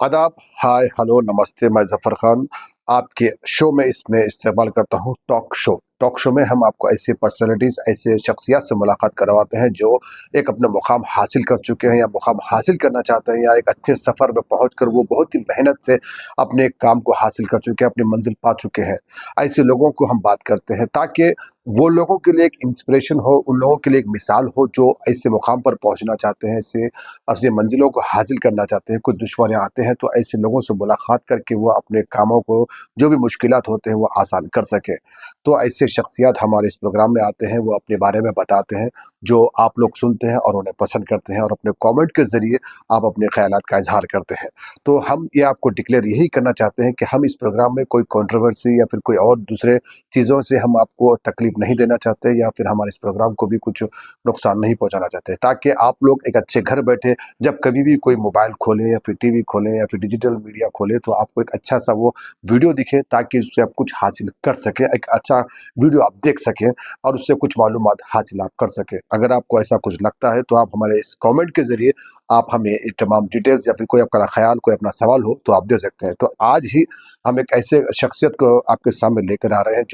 आदाब, हाय, हेलो, नमस्ते। मैं ज़फ़र खान आपके शो में इसमें इस्तेमाल करता हूँ टॉक शो। टॉक शो में हम आपको ऐसी पर्सनैलिटीज़, ऐसे शख्सियत से मुलाकात करवाते हैं जो एक अपना मुकाम हासिल कर चुके हैं या मुकाम हासिल करना चाहते हैं या एक अच्छे सफ़र में पहुँचकर वो बहुत ही मेहनत से अपने काम को हासिल कर चुके हैं, अपनी मंज़िल पा चुके हैं। ऐसे लोगों को हम बात करते हैं ताकि वो लोगों के लिए एक इंस्पिरेशन हो, उन लोगों के लिए एक मिसाल हो जो ऐसे मुकाम पर पहुँचना चाहते हैं, ऐसे ऐसे मंजिलों को हासिल करना चाहते हैं। कुछ दुश्वारियाँ आते हैं तो ऐसे लोगों से मुलाकात करके वो अपने कामों को, जो भी मुश्किलात होते हैं, वो आसान कर सकें। तो ऐसे शख्सियत हमारे इस प्रोग्राम में आते हैं, वो अपने बारे में बताते हैं, जो आप लोग सुनते हैं और उन्हें पसंद करते हैं और अपने कमेंट के ज़रिए आप अपने ख़यालात का इज़हार करते हैं। तो हम ये आपको डिक्लेयर यही करना चाहते हैं कि हम इस प्रोग्राम में कोई कंट्रोवर्सी या फिर कोई और दूसरे चीज़ों से हम आपको तकलीफ़ नहीं देना चाहते या फिर हमारे इस प्रोग्राम को भी कुछ नुकसान नहीं पहुँचाना चाहते, ताकि आप लोग एक अच्छे घर बैठे जब कभी भी कोई मोबाइल खोले या फिर टीवी खोले या फिर डिजिटल मीडिया खोले तो आपको एक अच्छा सा वो वीडियो दिखे, ताकि उससे आप कुछ हासिल कर सकें, एक अच्छा वीडियो आप देख सकें और उससे कुछ मालूमात हासिल आप कर सकें। अगर आपको ऐसा कुछ लगता है तो आप हमारे इस कमेंट के ज़रिए आप हमें ये तमाम डिटेल्स या फिर कोई आपका ख़्याल, कोई अपना सवाल हो तो आप दे सकते हैं। तो आज ही हम एक ऐसे शख्सियत को आपके सामने लेकर आ रहे हैं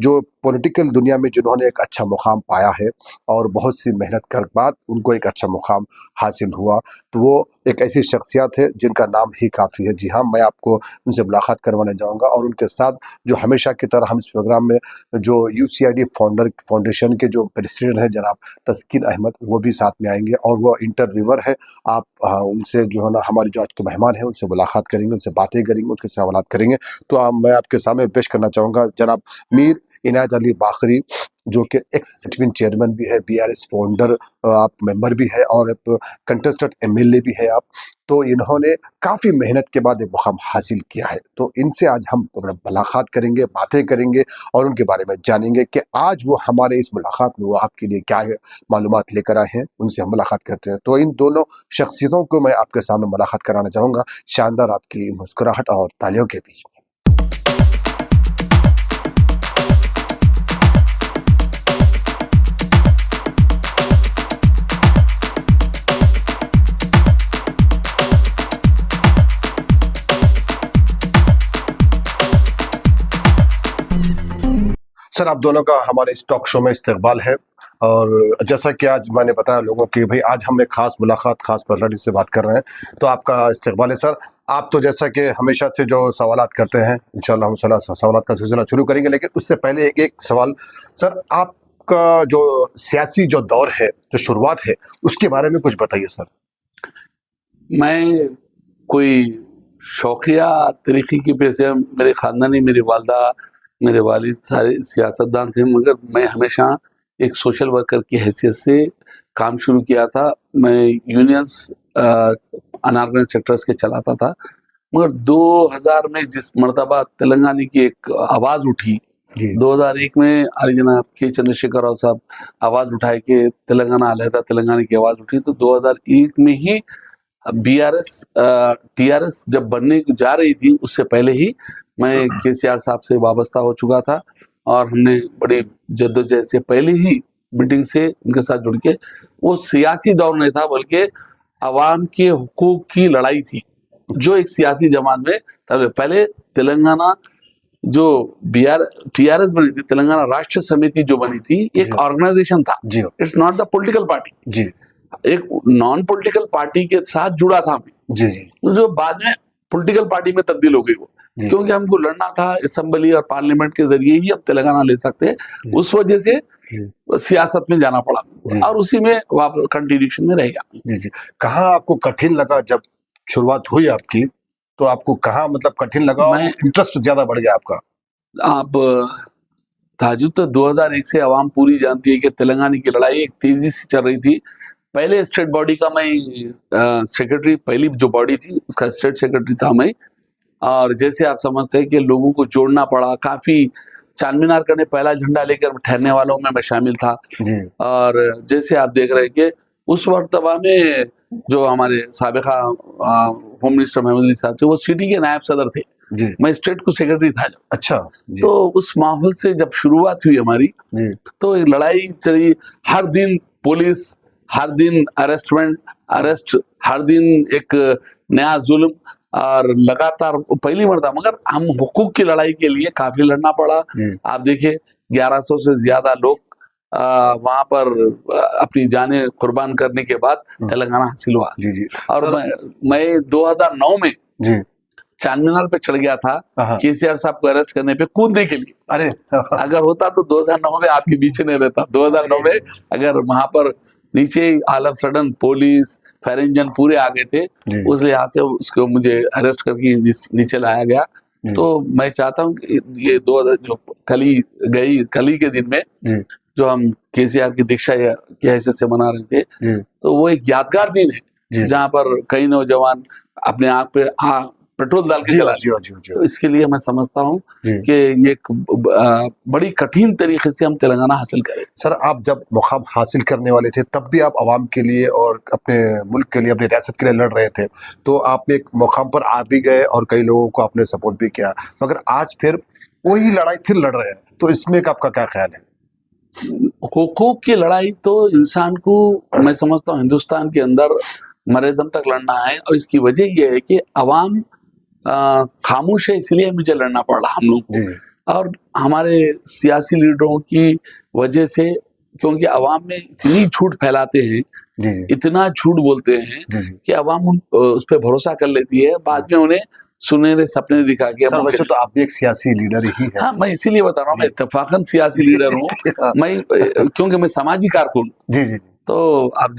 जो पॉलिटिकल दुनिया में जिन्होंने एक अच्छा मुकाम पाया है और बहुत सी मेहनत के बाद उनको एक अच्छा मुकाम हासिल हुआ। तो वो एक ऐसी शख्सियत है जिनका नाम ही काफ़ी है। जी हाँ, मैं आपको उनसे मुलाकात करवाने जाऊँगा और उनके साथ जो हमेशा की तरह हम इस प्रोग्राम में जो यूसीआईडी फाउंडेशन के जो प्रेसिडेंट हैं जनाब तस्कीन अहमद, वो भी साथ में आएँगे और वो इंटरव्यूअर है। आप उनसे जो है ना, हमारे जो आज के मेहमान हैं उनसे मुलाकात करेंगे, उनसे बातें करेंगे, उनके सवालात करेंगे। तो मैं आपके सामने पेश करना चाहूँगा जनाब मीर इनायत अली बाकरी, जो कि एक्स सिटिंग चेयरमैन भी है, बीआरएस फाउंडर आप मेंबर भी है और एक कंटेस्टेड एमएलए भी है आप। तो इन्होंने काफ़ी मेहनत के बाद एक मुकाम हासिल किया है। तो इनसे आज हम मुलाकात करेंगे, बातें करेंगे और उनके बारे में जानेंगे कि आज वो हमारे इस मुलाकात में वो आपके लिए क्या मालूमात लेकर आए हैं, उनसे हम मुलाकात करते हैं। तो इन दोनों शख्सियतों को मैं आपके सामने मुलाकात कराना चाहूँगा, शानदार आपकी मुस्कुराहट और तालियों के बीच में। सर, आप दोनों का हमारे इस टॉक शो में इस्तकबाल है और जैसा कि आज मैंने बताया लोगों की, भाई आज हम एक ख़ास मुलाकात, ख़ास पर्सनैलिटी से बात कर रहे हैं, तो आपका इस्तकबाल है सर। आप तो जैसा कि हमेशा से जो सवालात करते हैं, इंशाल्लाह हम सवालात का सिलसिला शुरू करेंगे, लेकिन उससे पहले एक सवाल सर, आपका जो सियासी जो दौर है, जो शुरुआत है, उसके बारे में कुछ बताइए सर। मैं कोई शौकिया तरीके की पैसे, मेरे खानदानी, मेरी वालदा, मेरे वालिद सारे सियासतदान थे, मगर मैं हमेशा एक सोशल वर्कर की हैसियत से काम शुरू किया था। मैं यूनियंस अनऑर्गेनाइज्ड सेक्टर्स के चलाता था, मगर 2000 में जिस मर्तबा तेलंगाना की एक आवाज़ उठी, 2001 में अली जनाब के चंद्रशेखर राव साहब आवाज़ उठाए कि तेलंगाना अलहदा तेलंगाना की आवाज़ उठी, तो 2001 में ही बीआरएस टीआरएस जब बनने जा रही थी, उससे पहले ही मैं केसीआर साहब से वाबस्ता हो चुका था और हमने बड़ी जद्दोजहद से पहले ही मीटिंग से उनके साथ जुड़ के, वो सियासी दौर नहीं था बल्कि आवाम के हुकूक की लड़ाई थी, जो एक सियासी जमात में तब पहले तेलंगाना जो टीआरएस बनी थी, तेलंगाना राष्ट्र समिति जो बनी थी, एक ऑर्गेनाइजेशन था, it's not the political party जी, एक नॉन पॉलिटिकल पार्टी के साथ जुड़ा था मैं जी, जो बाद में पॉलिटिकल पार्टी में तब्दील हो गई वो, क्योंकि हमको लड़ना था असेंबली और पार्लियामेंट के जरिए ही हम तेलंगाना ले सकते हैं, उस वजह से सियासत में जाना पड़ा और उसी में कंटिन्यूशन में रहेगा। जी जी, कहाँ आपको कठिन लगा जब शुरुआत हुई आपकी, तो आपको कहाँ मतलब कठिन लगा और इंटरेस्ट ज्यादा बढ़ गया आपका? आप ताजुब तो 2001 से आवाम पूरी जानती है कि तेलंगाना की लड़ाई एक तेजी से चल रही थी। पहले स्टेट बॉडी का मैं सेक्रेटरी, पहली जो बॉडी थी उसका स्टेट सेक्रेटरी था मैं, और जैसे आप समझते हैं कि लोगों को जोड़ना पड़ा, काफ़ी चार करने पहला झंडा लेकर ठहरने वालों में मैं शामिल था जी। और जैसे आप देख रहे हैं कि उस मरतबा में जो हमारे साबिका होम मिनिस्टर महमूद अली साहब थे, वो सिटी के नायब सदर थे जी। मैं स्टेट को सेक्रेटरी था जब। अच्छा जी। तो उस माहौल से जब शुरुआत हुई हमारी जी। तो एक लड़ाई चली, हर दिन पुलिस, हर दिन अरेस्ट, हर दिन एक नया जुल्म, और लगातार पहली मरतबा, मगर हम हुकूक की लड़ाई के लिए काफी लड़ना पड़ा। जी आप देखिए 1100 से ज्यादा लोग वहां पर अपनी जानें कुर्बान करने के बाद तेलंगाना हासिल हुआ। जी जी और सर, मैं 2009 में जी चार पे चढ़ गया था हाँ केसीआर साहब को अरेस्ट करने पे कूदने के लिए। अरे अगर होता तो 2009 में आपके पीछे नहीं रहता। 2009 में अगर वहां पर नीचे all of sudden police fire engine पूरे आ गए थे, जी उस लिहाज से उसको मुझे अरेस्ट करके नीचे लाया गया। जी तो मैं चाहता हूँ कि ये 2000 जो कली के दिन में जी जो हम केसीआर की दीक्षा की हैसियत से मना रहे थे, जी तो वो एक यादगार दिन है जी जहाँ पर कई नौजवान अपने आंख पे पेट्रोल डाल के जी जला जी जी जी तो इसके लिए मैं समझता हूँ जी कि ये एक बड़ी कठिन तरीके से हम तेलंगाना हासिल करें। सर, आप जब मुकाम हासिल करने वाले थे तब भी आप आवाम के लिए और अपने मुल्क के लिए, अपनी रियासत के लिए लड़ रहे थे, तो आप एक मुकाम पर आ भी गए और कई लोगों को आपने सपोर्ट भी किया, मगर आज फिर वही लड़ाई फिर लड़ रहे हैं, तो इसमें एक आपका क्या ख्याल है? हुकूक की लड़ाई तो इंसान को, मैं समझता हूँ, हिंदुस्तान के अंदर मरे दम तक लड़ना है। और इसकी वजह यह है कि अवाम खामोश है, इसलिए मुझे लड़ना पड़ रहा हम लोग को। जी और हमारे सियासी लीडरों की वजह से, क्योंकि अवाम में इतनी झूठ फैलाते हैं, जी जी इतना झूठ बोलते हैं जी जी कि अवाम उस पर भरोसा कर लेती है। बाद में उन्हें सुनहरे सपने दिखा के सर, वैसे तो आप भी एक सियासी लीडर ही हैं। हाँ, मैं इसीलिए बता रहा हूँ, मैं इत्तेफाकन सियासी लीडर हूँ। मैं क्योंकि मैं समाजी कारकुन, जी जी तो अब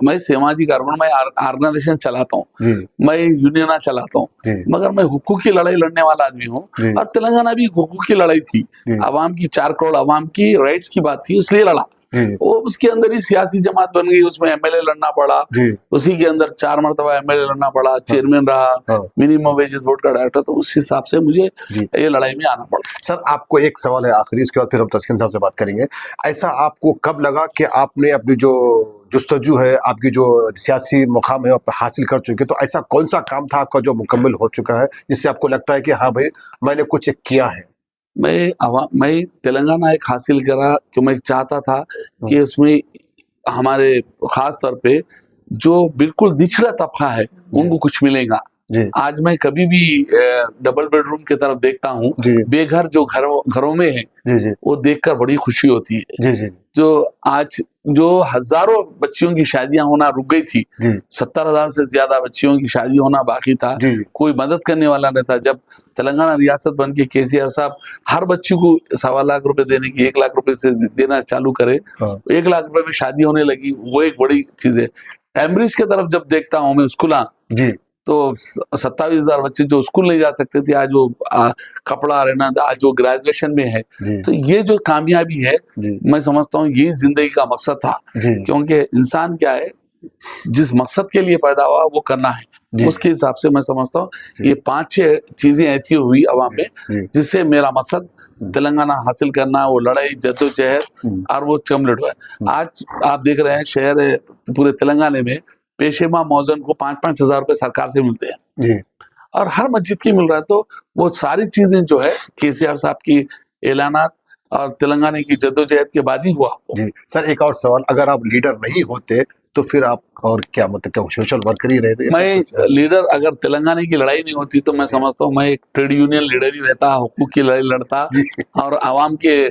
मैं सामाजिक कारकुन, मैं ऑर्गेनाइजेशन चलाता हूँ, जी मैं यूनियन चलाता हूँ, जी मगर मैं हुकूक की लड़ाई लड़ने वाला आदमी हूँ। जी और तेलंगाना भी हुकूक की लड़ाई थी, जी अवाम की 4 करोड़ अवाम की राइट्स की बात थी, इसलिए लड़ा। जी वो उसके अंदर ही सियासी जमात बन गई, उसमें एमएलए लड़ना पड़ा, जी उसी के अंदर 4 मरतबा एमएलए लड़ना पड़ा, चेयरमैन रहा, हाँ मिनिमम वेजेस बोर्ड का डायरेक्टर, तो उस हिसाब से मुझे जी ये लड़ाई में आना पड़ा। सर, आपको एक सवाल है आखिरी, इसके बाद फिर हम तस्किन साहब से बात करेंगे। ऐसा आपको कब लगा कि आपने अपनी जो जुस्तजू है, आपकी जो सियासी मुकाम है, आप हासिल कर चुके, तो ऐसा कौन सा काम था आपका जो मुकम्मल हो चुका है, जिससे आपको लगता है कि हाँ भाई, मैंने कुछ एक किया है? मैं तेलंगाना एक हासिल करा कि मैं चाहता था कि उसमें हमारे खास तौर पे जो बिल्कुल निचला तबका है उनको कुछ मिलेगा। जी आज मैं कभी भी डबल बेडरूम की तरफ देखता हूँ, जी बेघर जो घरों में है, जी जी वो देखकर बड़ी खुशी होती है। जी जी जो आज जो हजारों बच्चियों की शादियां होना रुक गई थी, जी 70,000 से ज्यादा बच्चियों की शादी होना बाकी था, जी कोई मदद करने वाला नहीं था। जब तेलंगाना रियासत बन के केसीआर साहब हर बच्ची को 1.25 लाख रुपए देने की, 1 लाख रुपए से देना चालू करे, हाँ 1 लाख रुपए में शादी होने लगी, वो एक बड़ी चीज है। एम्ब्रिज की तरफ जब देखता हूँ मैं स्कूल, जी तो 27,000 बच्चे जो स्कूल नहीं जा सकते थे, आज वो कपड़ा रहना, आज वो ग्रेजुएशन में है। जी तो ये जो कामयाबी है, जी मैं समझता हूँ यही जिंदगी का मकसद था। जी क्योंकि इंसान क्या है, जिस मकसद के लिए पैदा हुआ वो करना है, जी उसके हिसाब से मैं समझता हूँ जी ये 5-6 चीजें ऐसी हुई अवाम में, जी जिससे मेरा मकसद तेलंगाना हासिल करना, वो लड़ाई जद्दोजहद और वो कम्प्लीट हुआ है। आज आप देख रहे हैं शहर पूरे तेलंगाना में पेशेमा मौजन को 5-5 हजार रुपए सरकार से मिलते हैं, जी और हर मस्जिद की मिल रहा है। तो वो सारी चीजें जो है केसीआर साहब की ऐलानात और तेलंगाना की जद्दोजहद के बाद ही हुआ। जी सर, एक और सवाल, अगर आप लीडर नहीं होते तो फिर आप और क्या, मतलब क्या सोशल वर्कर ही रहते? मैं लीडर, अगर तेलंगाना की लड़ाई नहीं होती तो मैं समझता हूँ मैं एक ट्रेड यूनियन लीडर ही रहता, हुकूक की लड़ाई लड़ता, जी और आवाम के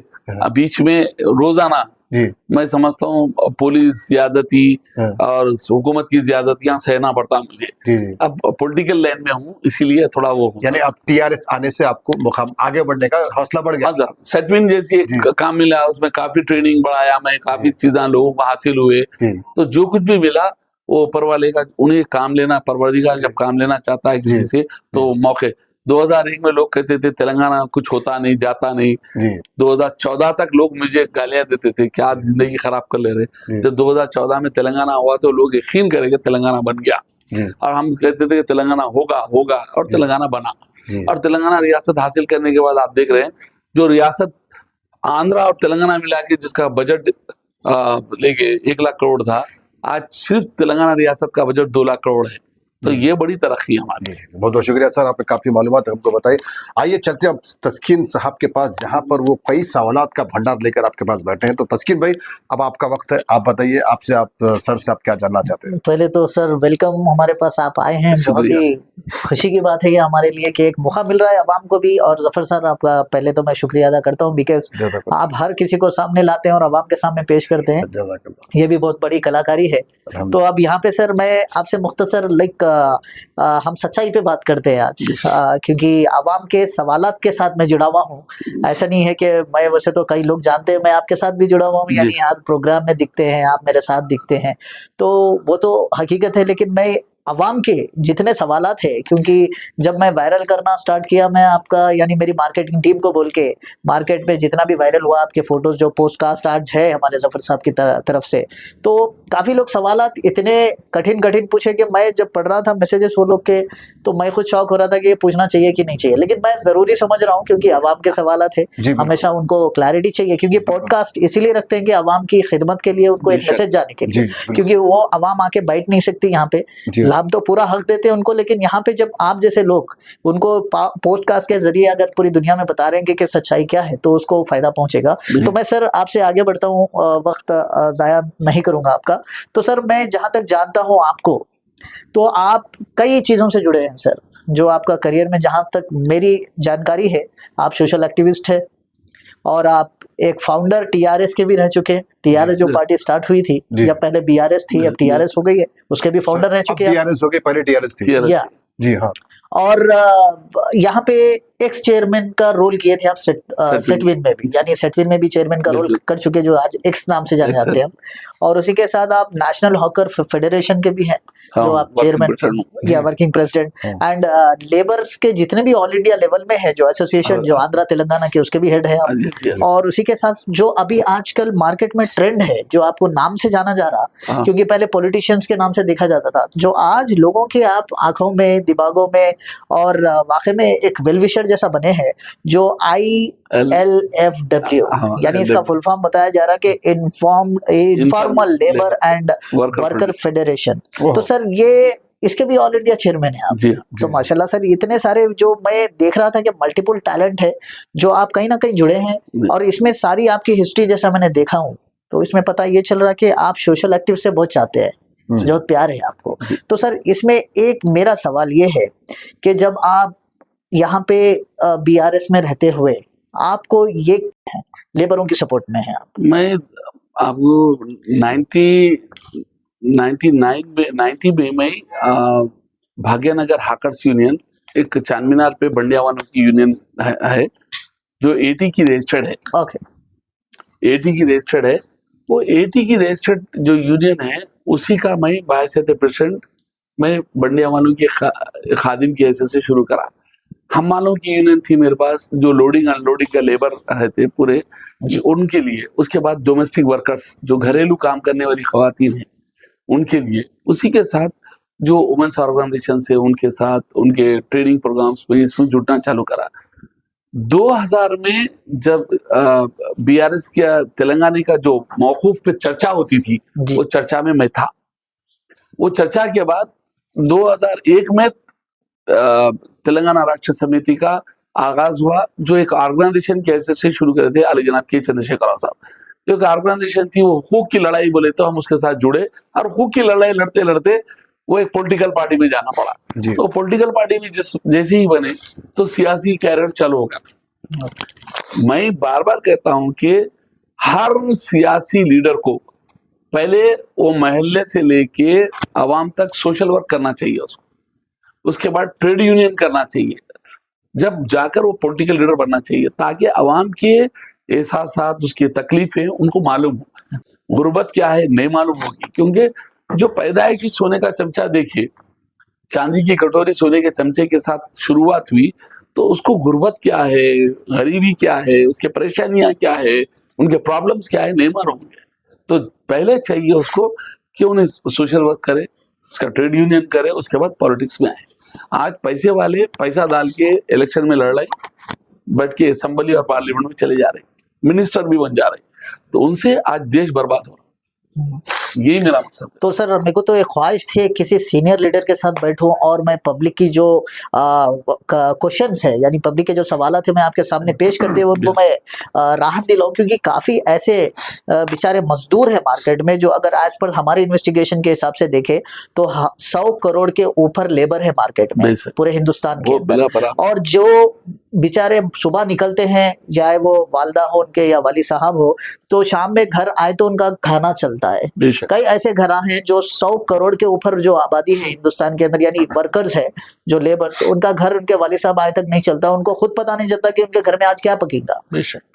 बीच में रोजाना जी मैं समझता हूँ पुलिस ज्यादती हाँ, और हुकूमत की ज्यादतियां सहना पड़ता मुझे। जी जी अब पॉलिटिकल लाइन में हूँ, इसीलिए थोड़ा वो यानी अब टीआरएस आने से आपको मुकाम आगे बढ़ने का हौसला बढ़ गया? सेटविन जैसी एक जी काम मिला, उसमें काफी ट्रेनिंग बढ़ाया मैं, काफी चीजें लोगों को हासिल हुए। जी तो जो कुछ भी मिला वो ऊपर वाले का, उन्हें काम लेना, परवरदिगार जब काम लेना चाहता है किसी जी से तो मौके। 2001 में लोग कहते थे तेलंगाना कुछ होता नहीं, जाता नहीं। जी 2014 तक लोग मुझे गालियां देते थे, क्या जिंदगी खराब कर ले रहे। जी जब 2014 में तेलंगाना हुआ तो लोग यकीन करेंगे तेलंगाना बन गया, जी और हम कहते थे कि तेलंगाना होगा होगा, और जी तेलंगाना बना। जी और तेलंगाना रियासत हासिल करने के बाद आप देख रहे हैं, जो रियासत आंध्रा और तेलंगाना मिला के जिसका बजट लेके 1 लाख करोड़ था, आज सिर्फ तेलंगाना रियासत का बजट 2 लाख करोड़ है। तो ये बड़ी तरक्की है हमारी। बहुत बहुत शुक्रिया सर, आपने काफी मालूमात हमको बताई। आइए चलते हैं अब तस्कीन साहब के पास, जहां पर वो कई सवालात का भंडार लेकर आपके पास बैठे हैं। तो तस्कीन भाई, अब आपका वक्त है, आप बताइए, आपसे आप सर से आप क्या जानना चाहते हैं? पहले तो सर वेलकम, हमारे पास आप आए हैं, बहुत शुक्रिया। ही खुशी की बात है ये हमारे लिए कि एक मौका मिल रहा है अवाम को भी। और जफर सर, आपका पहले तो मैं शुक्रिया अदा करता हूँ, बिकॉज जज़ाकल्लाह। आप हर किसी को सामने लाते हैं और अवाम के सामने पेश करते हैं, जज़ाकल्लाह। ये भी बहुत बड़ी कलाकारी है। तो अब यहाँ पे सर मैं आपसे मुख्तसर हम सच्चाई पे बात करते हैं आज, क्योंकि अवाम के सवालात के साथ मैं जुड़ा हुआ हूँ। ऐसा नहीं है कि मैं, वैसे तो कई लोग जानते हैं मैं आपके साथ भी जुड़ा हुआ हूँ, यानी हर प्रोग्राम में दिखते हैं आप, मेरे साथ दिखते हैं, तो वो तो हकीकत है। लेकिन मैं अवाम के जितने सवालात है, क्योंकि जब मैं वायरल करना स्टार्ट किया, मैं आपका यानी मेरी मार्केटिंग टीम को बोल के मार्केट में जितना भी वायरल हुआ आपके फोटोज, जो पोस्टकास्ट आज है हमारे जफर साहब की तरफ से, तो काफ़ी लोग सवालात इतने कठिन कठिन पूछे कि मैं जब पढ़ रहा था मैसेजेस वो लोग के, तो मैं खुद शौक हो रहा था कि ये पूछना चाहिए कि नहीं चाहिए। लेकिन मैं ज़रूरी समझ रहा हूँ, क्योंकि अवाम के सवालात है, हमेशा उनको क्लैरिटी चाहिए, क्योंकि पॉडकास्ट इसीलिए रखते हैं कि अवाम की खिदमत के लिए, उनको एक मैसेज जाने के लिए, क्योंकि वो अवाम आके बैठ नहीं सकती यहाँ पे। हम तो पूरा हक देते हैं उनको, लेकिन यहाँ पे जब आप जैसे लोग उनको पॉडकास्ट के जरिए अगर पूरी दुनिया में बता रहे हैं कि सच्चाई क्या है, तो उसको फायदा पहुंचेगा। तो मैं सर आपसे आगे बढ़ता हूँ, वक्त जाया नहीं करूंगा आपका। तो सर मैं जहां तक जानता हूँ आपको, तो आप कई चीजों से जुड़े हैं सर, जो आपका करियर में, जहां तक मेरी जानकारी है, आप सोशल एक्टिविस्ट है और आप एक फाउंडर टीआरएस के भी रह चुके हैं। टीआरएस जो पार्टी स्टार्ट हुई थी, या पहले बीआरएस थी, अब टीआरएस हो गई है, उसके भी फाउंडर रह चुके हैं। टीआरएस हो गई, पहले टीआरएस थी। या जी हाँ। और यहाँ पे एक्स चेयरमैन का रोल किए थे आप सेटविन में भी, यानी सेटविन में भी चेयरमैन का रोल कर चुके, जो आज एक्स नाम से जाने जाते हैं। और उसी के साथ आप नेशनल हॉकर फेडरेशन के भी हैं, जो आप चेयरमैन या वर्किंग प्रेसिडेंट, एंड लेबर्स के जितने भी ऑल इंडिया लेवल में है जो एसोसिएशन, जो आंध्रा तेलंगाना के, उसके भी हेड है आप। और उसी के साथ जो अभी आजकल मार्केट में ट्रेंड है, जो आपको नाम से जाना जा रहा, क्योंकि पहले पॉलिटिशियंस के नाम से देखा जाता था, जो आज लोगों के आप आंखों में, दिमागों में और वाकई में एक वेलविशर जैसा बने हैं, जो ILFW, यानी इसका फुल फॉर्म बताया जा रहा है कि informal labour and worker federation. तो सर ये इसके भी ऑल इंडिया चेयरमैन है आप। तो माशाल्लाह सर, इतने सारे जो मैं देख रहा था कि मल्टीपल टैलेंट है, जो आप कहीं ना कहीं जुड़े हैं, और इसमें सारी आपकी हिस्ट्री जैसा मैंने देखा हूँ, तो इसमें पता ये चल रहा है कि आप सोशल एक्टिव से बहुत चाहते हैं, बहुत प्यार है आपको। तो सर इसमें एक मेरा सवाल ये है कि जब आप यहाँ पे बीआरएस में रहते हुए, आपको ये लेबरों की सपोर्ट में है आप? मैं आपको 90 में मैं भाग्यनगर हाकर्स यूनियन, एक चांदमीनार पे बंडिया वालों की यूनियन है, जो 80 की रजिस्टर्ड है। ओके, 80 की रजिस्टर्ड है। वो 80 की रजिस्टर्ड जो यूनियन है, उसी का मैं वाइस प्रेसिडेंट, मैं बंडिया वालों के खादिम की हैसियत से शुरू करा। हम वालों की यूनियन थी मेरे पास, जो लोडिंग अनलोडिंग का लेबर रहते पूरे, उनके लिए। उसके बाद डोमेस्टिक वर्कर्स, जो घरेलू काम करने वाली खवातीन हैं, उनके लिए। उसी के साथ जो वुमेन्स ऑर्गेनाइजेशन है, उनके साथ उनके ट्रेनिंग प्रोग्राम्स में इसमें जुटना चालू करा। 2000 में जब बीआरएस का तेलंगाना का जो मौकूफ पे चर्चा होती थी, वो चर्चा में मैं था। वो चर्चा के बाद 2001 में तेलंगाना राष्ट्र समिति का आगाज हुआ, जो एक ऑर्गेनाइजेशन के हैसियत से शुरू करे थे अली जनाब के चंद्रशेखर राव साहब। जो एक ऑर्गेनाइजेशन थी, वो हुकूक की लड़ाई बोले तो हम उसके साथ जुड़े, और हुकूक की लड़ाई लड़ते लड़ते वो एक पॉलिटिकल पार्टी में जाना पड़ा। तो पॉलिटिकल पार्टी में जैसे ही बने, तो सियासी कैरियर चालू हो गया। मैं बार बार कहता हूं कि हर सियासी लीडर को पहले वो महल्ले से लेके अवाम तक सोशल वर्क करना चाहिए उसके बाद ट्रेड यूनियन करना चाहिए, जब जाकर वो पॉलिटिकल लीडर बनना चाहिए, ताकि अवाम के एहसास, उसकी तकलीफें उनको मालूम हो। गुर्बत क्या है नहीं मालूम होगी, क्योंकि जो पैदाइशी सोने का चमचा देखिए, चांदी की कटोरी सोने के चमचे के साथ शुरुआत हुई, तो उसको गुर्बत क्या है, गरीबी क्या है, उसके परेशानियां क्या है, उनके प्रॉब्लम्स क्या है नहीं मालूम है। तो पहले चाहिए उसको कि उन्हें सोशल वर्क करे, उसका ट्रेड यूनियन करे, उसके बाद पॉलिटिक्स में आए। आज पैसे वाले पैसा डाल के इलेक्शन में लड़ रहे, बैठ के असेंबली और पार्लियामेंट में चले जा रहे, मिनिस्टर भी बन जा रहे, तो उनसे आज देश बर्बाद हो रहा। यही मेरा मकसद है। तो सर मेरे को तो एक ख्वाहिश थी किसी सीनियर लीडर के साथ बैठूं और मैं पब्लिक की जो क्वेश्चंस है यानी पब्लिक के जो सवाल थे मैं आपके सामने पेश करते हुए उनको मैं राहत दिलाऊं, क्योंकि काफी ऐसे बेचारे मजदूर है मार्केट में जो अगर एज पर हमारे इन्वेस्टिगेशन के हिसाब से देखे तो 100 करोड़ के ऊपर लेबर है मार्केट में पूरे हिंदुस्तान के अंदर, और जो बेचारे सुबह निकलते हैं चाहे वो वालदा हो उनके या वाली साहब हो तो शाम में घर आए तो उनका खाना चलता है। कई ऐसे घर हैं जो 100 करोड़ के ऊपर जो आबादी है हिंदुस्तान के अंदर यानी वर्कर्स है जो लेबर्स, उनका घर उनके वाली साहब आए तक नहीं चलता, उनको खुद पता नहीं चलता कि उनके घर में आज क्या पकेगा।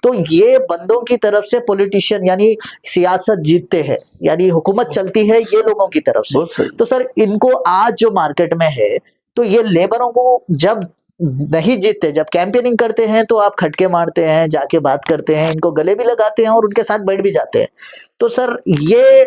तो ये बंदों की तरफ से पॉलिटिशियन यानी सियासत जीतते हैं यानी हुकूमत चलती है ये लोगों की तरफ से। तो सर इनको आज जो मार्केट में है तो ये लेबरों को जब नहीं जीतते, जब कैंपेनिंग करते हैं तो आप खटके मारते हैं, जाके बात करते हैं, इनको गले भी लगाते हैं और उनके साथ बैठ भी जाते हैं। तो सर ये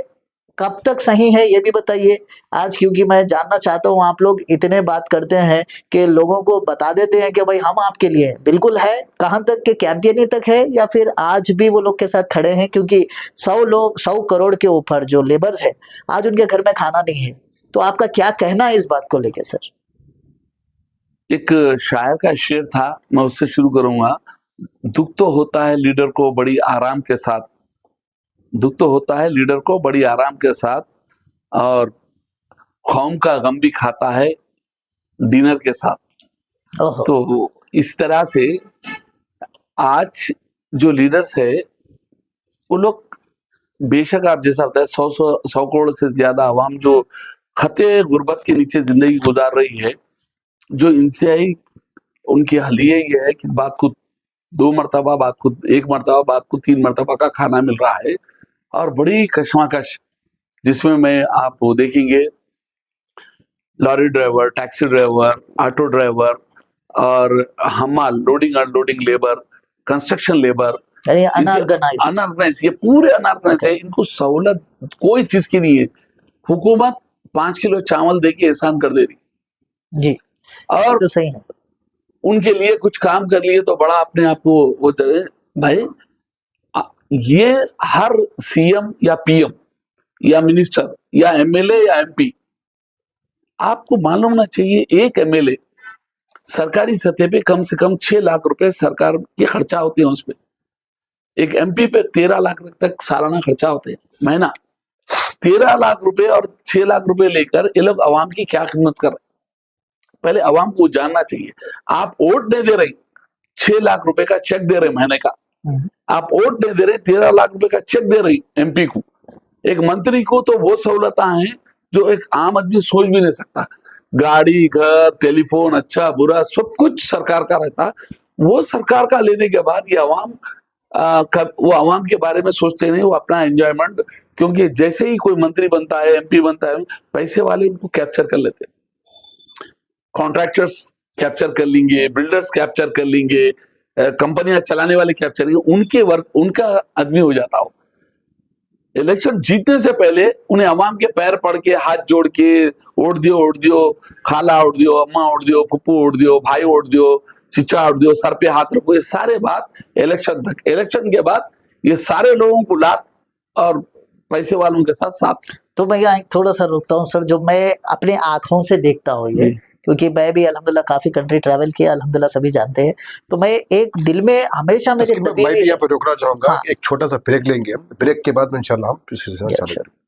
कब तक सही है ये भी बताइए आज, क्योंकि मैं जानना चाहता हूँ आप लोग इतने बात करते हैं कि लोगों को बता देते हैं कि भाई हम आपके लिए हैं, बिल्कुल है, कहाँ तक के कैंपेनिंग तक है या फिर आज भी वो लोग के साथ खड़े हैं, क्योंकि 100 करोड़ के ऊपर जो लेबर्स है आज उनके घर में खाना नहीं है। तो आपका क्या कहना है इस बात को लेके सर? एक शायर का शेर था, मैं उससे शुरू करूंगा। दुख तो होता है लीडर को बड़ी आराम के साथ, दुख तो होता है लीडर को बड़ी आराम के साथ, और कौम का गम भी खाता है डिनर के साथ। तो इस तरह से आज जो लीडर्स है वो लोग बेशक आप जैसा बताया 100 करोड़ से ज्यादा आवाम जो खते गुर्बत के नीचे जिंदगी गुजार रही है, जो इंतहाई उनकी हलिया ये है कि बात को 2 मरतबा, बात को 1 मरतबा, बात को 3 मरतबा का खाना मिल रहा है, और बड़ी कशमकश जिसमें मैं आप वो देखेंगे lorry driver, taxi driver, auto driver और हमाल, loading unloading labour, construction labour, unorganised, ये पूरे अनऑर्गेनाइज है। इनको सहूलत कोई चीज की नहीं है। हुकूमत 5 किलो चावल दे के एहसान कर दे रही जी, और तो सही है, उनके लिए कुछ काम कर लिए तो बड़ा अपने आप को वो भाई। ये हर सीएम या पीएम या मिनिस्टर या एमएलए या एमपी, आपको मालूम होना चाहिए एक एमएलए सरकारी सतह पे कम से कम 6 लाख रुपए सरकार के खर्चा होते हैं उस पे। एक एमपी पे 13 लाख तक सालाना खर्चा होते हैं, महीना 13 लाख रुपए और 6 लाख रुपए लेकर ये लोग अवाम की क्या खिदमत कर रहे हैं, पहले अवाम को जानना चाहिए। आप वोट नहीं दे रहे, 6 लाख रुपए का चेक दे रहे महीने का, आप वोट नहीं दे रहे, 13 लाख रुपए का चेक दे रहे एमपी को। एक मंत्री को तो वो सहूलतें हैं जो एक आम आदमी सोच भी नहीं सकता। गाड़ी, घर, टेलीफोन, अच्छा बुरा सब कुछ सरकार का रहता। वो सरकार का लेने के बाद ये अवाम वो अवाम के बारे में सोचते नहीं, वो अपना एंजॉयमेंट, क्योंकि जैसे ही कोई मंत्री बनता है, एमपी बनता है, पैसे वाले उनको कैप्चर कर लेते हैं। कॉन्ट्रैक्टर्स कैप्चर कर लेंगे, बिल्डर्स कैप्चर कर लेंगे, कंपनियां चलाने वाले कैप्चर करेंगे, उनके वर्क उनका आदमी हो जाता हो। इलेक्शन जीतने से पहले उन्हें अवाम के पैर पड़ के हाथ जोड़ के वोट दियो, खाला वोट दियो, अम्मा वोट दियो, पप्पू वोट दियो, भाई वोट दियो, चिच्चा वोट दियो, सर पे हाथ रखो, ये सारे बात इलेक्शन तक। इलेक्शन के बाद ये सारे लोगों को लात और पैसे वालों के साथ। तो मैं यहाँ थोड़ा सा रुकता हूँ सर, जो मैं अपने आंखों से देखता हूँ ये, क्योंकि मैं भी अल्हम्दुलिल्लाह काफी कंट्री ट्रैवल किया, अल्हम्दुलिल्लाह सभी जानते हैं। तो मैं एक दिल में हमेशा मेरे मैं भी यहाँ पर रोकना चाहूंगा। एक छोटा सा ब्रेक लेंगे, ब्रेक के बाद में इंशाल्लाह हम